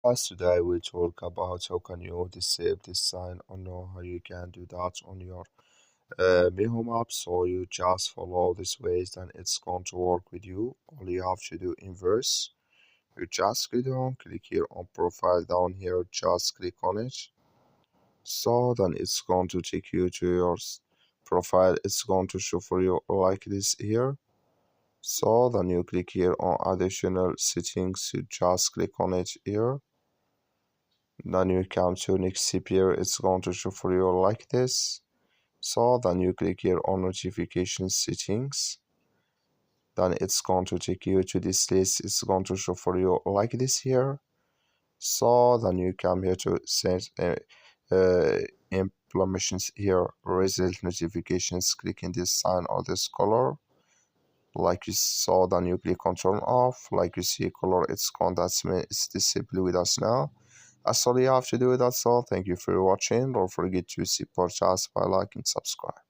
Today we talk about how can you disable this sign or know how you can do that on your Meho app. So you just follow this ways, then it's going to work with you. All you have to do inverse. You just go down, click here on profile down here, just click on it. So then it's going to take you to your profile. It's going to show for you like this here. So then you click here on additional settings. You just click on it here. Then you come to next here, it's going to show for you like this. So then you click here on notification settings. Then it's going to take you to this list. It's going to show for you like this here. So then you come here to set implementations here, result notifications, clicking this sign or this color. Like you saw, then you click on turn off. Like you see color, it's gone. That's mean it's disabled with us now. That's all you have to do. That's all. Thank you for watching. Don't forget to support us by liking, subscribe.